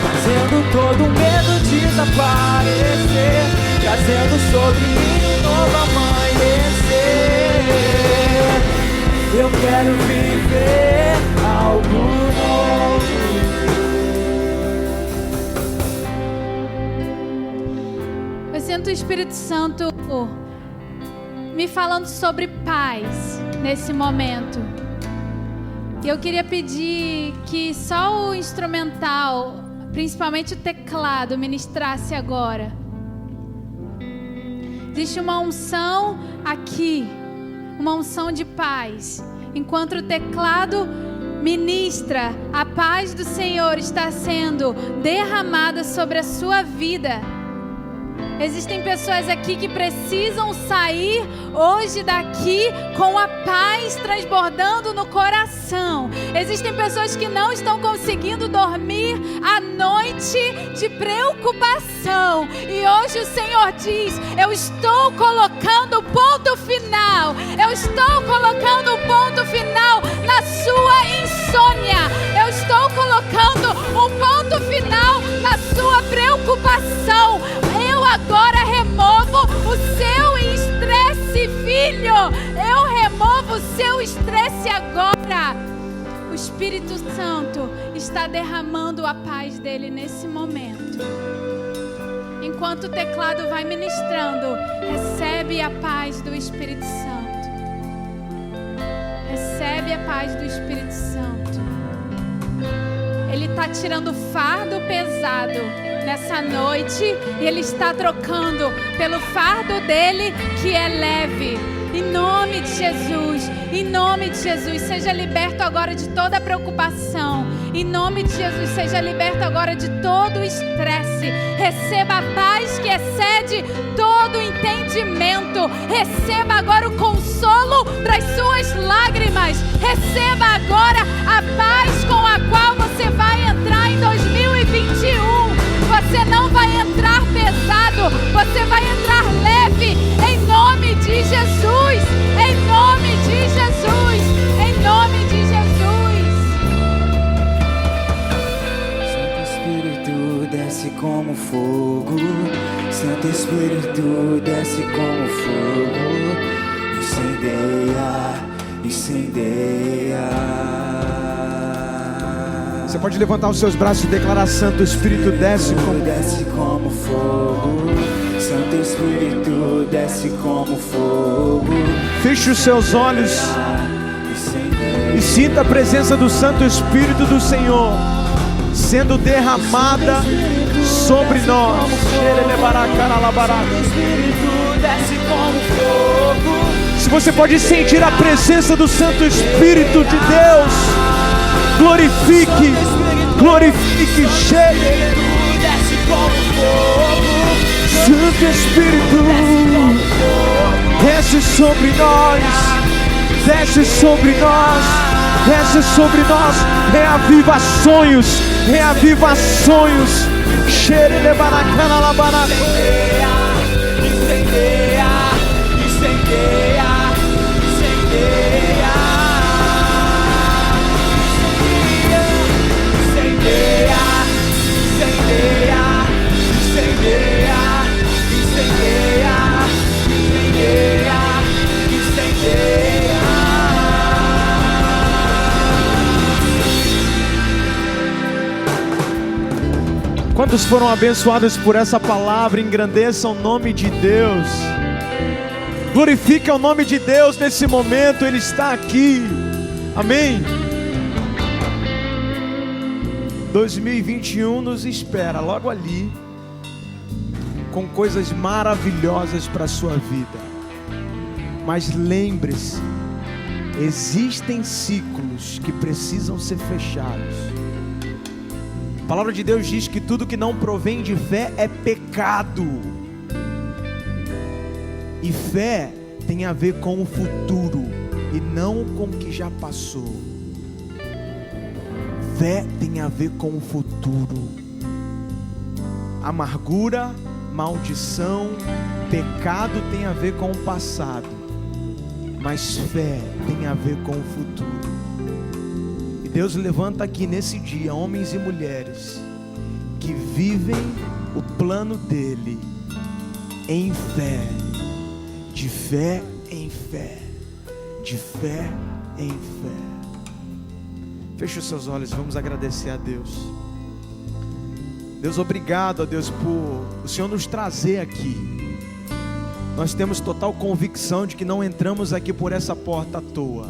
fazendo todo medo desaparecer, trazendo sobre mim um novo amanhecer. Eu quero viver algo novo. Eu sinto o Espírito Santo me falando sobre paz nesse momento. E eu queria pedir que só o instrumental, principalmente o teclado, ministrasse agora. Existe uma unção aqui, uma unção de paz. Enquanto o teclado ministra, a paz do Senhor está sendo derramada sobre a sua vida. Existem pessoas aqui que precisam sair hoje daqui com a paz transbordando no coração. Existem pessoas que não estão conseguindo dormir à noite de preocupação. E hoje o Senhor diz: eu estou colocando o ponto final. Eu estou colocando o ponto final na sua insônia. Eu estou colocando um ponto final na sua preocupação. Eu agora removo o seu estresse, filho. Eu removo o seu estresse agora. O Espírito Santo está derramando a paz dele nesse momento. Enquanto o teclado vai ministrando, recebe a paz do Espírito Santo. Recebe a paz do Espírito Santo. Ele está tirando o fardo pesado nessa noite e Ele está trocando pelo fardo dele que é leve. Em nome de Jesus, em nome de Jesus, seja liberto agora de toda preocupação. Em nome de Jesus, seja liberto agora de todo o estresse. Receba a paz que excede todo o entendimento. Receba agora o consolo para as suas lágrimas. Receba agora a paz com a qual você vai entrar em 2021. Você não vai entrar pesado, você vai entrar leve, em nome de Jesus, em nome de Jesus, em nome de Jesus. Santo Espírito desce como fogo, Santo Espírito desce como fogo, incendeia, incendeia. Você pode levantar os seus braços e declarar: Santo Espírito desce como fogo. Santo Espírito desce como fogo. Feche os seus olhos e sinta a presença do Santo Espírito do Senhor sendo derramada sobre nós. Santo Espírito desce como fogo. Se você pode sentir a presença do Santo Espírito de Deus, glorifique, glorifique, chegue. Desce como fogo. Santo Espírito. sobre nós, desce sobre nós, desce sobre nós, reaviva sonhos, reaviva sonhos. Incendeia, incendeia, incendeia, incendeia, incendeia, incendeia, incendeia, incendeia, incendeia. Quantos foram abençoados por essa palavra? Engrandeçam o nome de Deus. Glorifica o nome de Deus nesse momento, Ele está aqui. Amém. 2021 nos espera logo ali, com coisas maravilhosas para a sua vida. Mas lembre-se, existem ciclos que precisam ser fechados. A palavra de Deus diz que tudo que não provém de fé é pecado. E fé tem a ver com o futuro e não com o que já passou. Fé tem a ver com o futuro. Amargura, maldição, pecado tem a ver com o passado. Mas fé tem a ver com o futuro. Deus levanta aqui nesse dia homens e mulheres que vivem o plano dele em fé, de fé em fé, de fé em fé. Feche os seus olhos, vamos agradecer a Deus. Deus, obrigado a Deus por o Senhor nos trazer aqui. Nós temos total convicção de que não entramos aqui por essa porta à toa.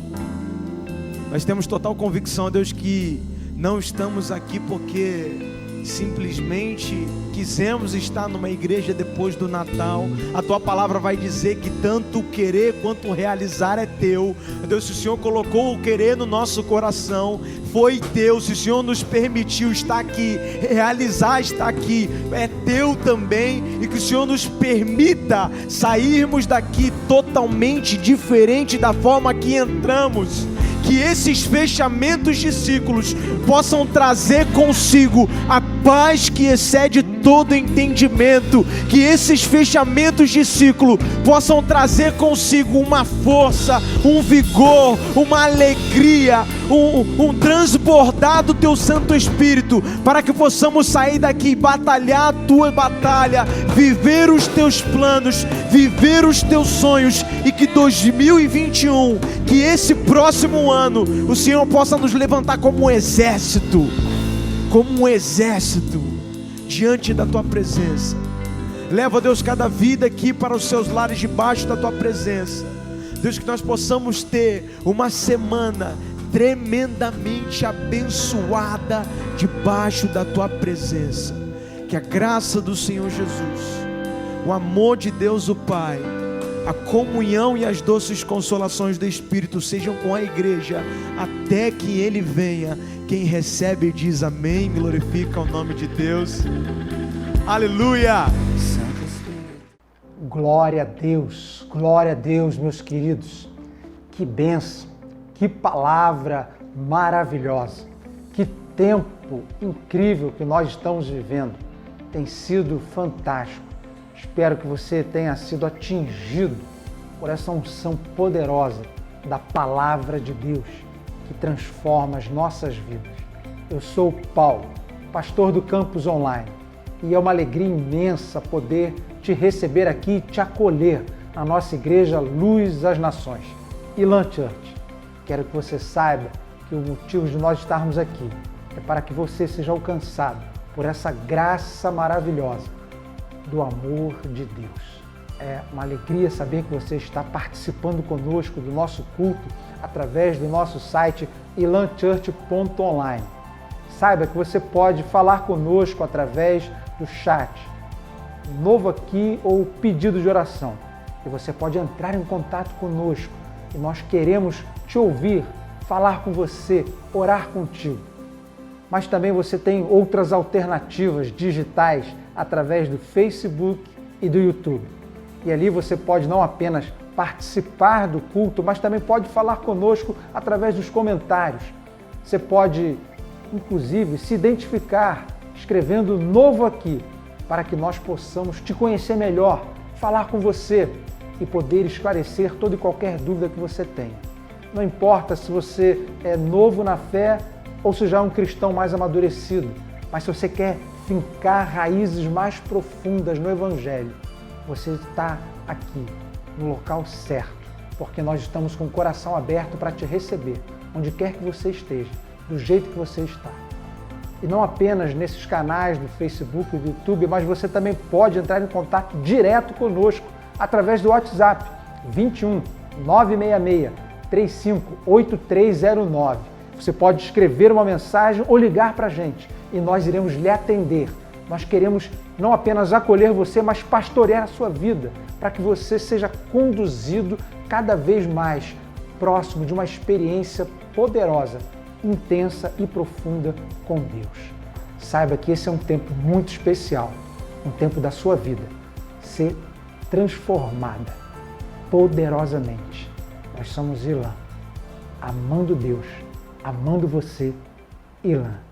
Nós temos total convicção, Deus, que não estamos aqui porque simplesmente quisemos estar numa igreja depois do Natal. A tua palavra vai dizer que tanto o querer quanto o realizar é teu. Deus, se o Senhor colocou o querer no nosso coração, foi teu. Se o Senhor nos permitiu estar aqui, realizar estar aqui, é teu também. E que o Senhor nos permita sairmos daqui totalmente diferente da forma que entramos. Que esses fechamentos de ciclos possam trazer consigo a paz que excede todo entendimento. Que esses fechamentos de ciclo possam trazer consigo uma força, um vigor, uma alegria, um transbordar do teu Santo Espírito, para que possamos sair daqui e batalhar a tua batalha, viver os teus planos, viver os teus sonhos. E que 2021, que esse próximo ano, o Senhor possa nos levantar como um exército, diante da tua presença. Leva, Deus, cada vida aqui para os seus lares debaixo da tua presença. Deus, que nós possamos ter uma semana tremendamente abençoada debaixo da tua presença. Que a graça do Senhor Jesus, o amor de Deus o Pai, a comunhão e as doces consolações do Espírito sejam com a igreja até que Ele venha. Quem recebe diz amém, glorifica o nome de Deus. Aleluia! Glória a Deus, meus queridos. Que bênção, que palavra maravilhosa, que tempo incrível que nós estamos vivendo. Tem sido fantástico. Espero que você tenha sido atingido por essa unção poderosa da palavra de Deus, que transforma as nossas vidas. Eu sou o Paulo, pastor do Campus Online, e é uma alegria imensa poder te receber aqui e te acolher na nossa igreja Luz das Nações, Elan Church. Quero que você saiba que o motivo de nós estarmos aqui é para que você seja alcançado por essa graça maravilhosa do amor de Deus. É uma alegria saber que você está participando conosco do nosso culto através do nosso site elanchurch.online. Saiba que você pode falar conosco através do chat, novo aqui ou pedido de oração. E você pode entrar em contato conosco e nós queremos te ouvir, falar com você, orar contigo. Mas também você tem outras alternativas digitais através do Facebook e do YouTube. E ali você pode não apenas participar do culto, mas também pode falar conosco através dos comentários. Você pode, inclusive, se identificar escrevendo novo aqui, para que nós possamos te conhecer melhor, falar com você e poder esclarecer toda e qualquer dúvida que você tenha. Não importa se você é novo na fé ou se já é um cristão mais amadurecido, mas se você quer fincar raízes mais profundas no Evangelho, você está aqui, no local certo, porque nós estamos com o coração aberto para te receber, onde quer que você esteja, do jeito que você está. E não apenas nesses canais do Facebook e do YouTube, mas você também pode entrar em contato direto conosco através do WhatsApp 21 966 358309. Você pode escrever uma mensagem ou ligar para a gente e nós iremos lhe atender. Nós queremos não apenas acolher você, mas pastorear a sua vida, para que você seja conduzido cada vez mais próximo de uma experiência poderosa, intensa e profunda com Deus. Saiba que esse é um tempo muito especial, um tempo da sua vida, ser transformada poderosamente. Nós somos Ilan, amando Deus, amando você, Ilan.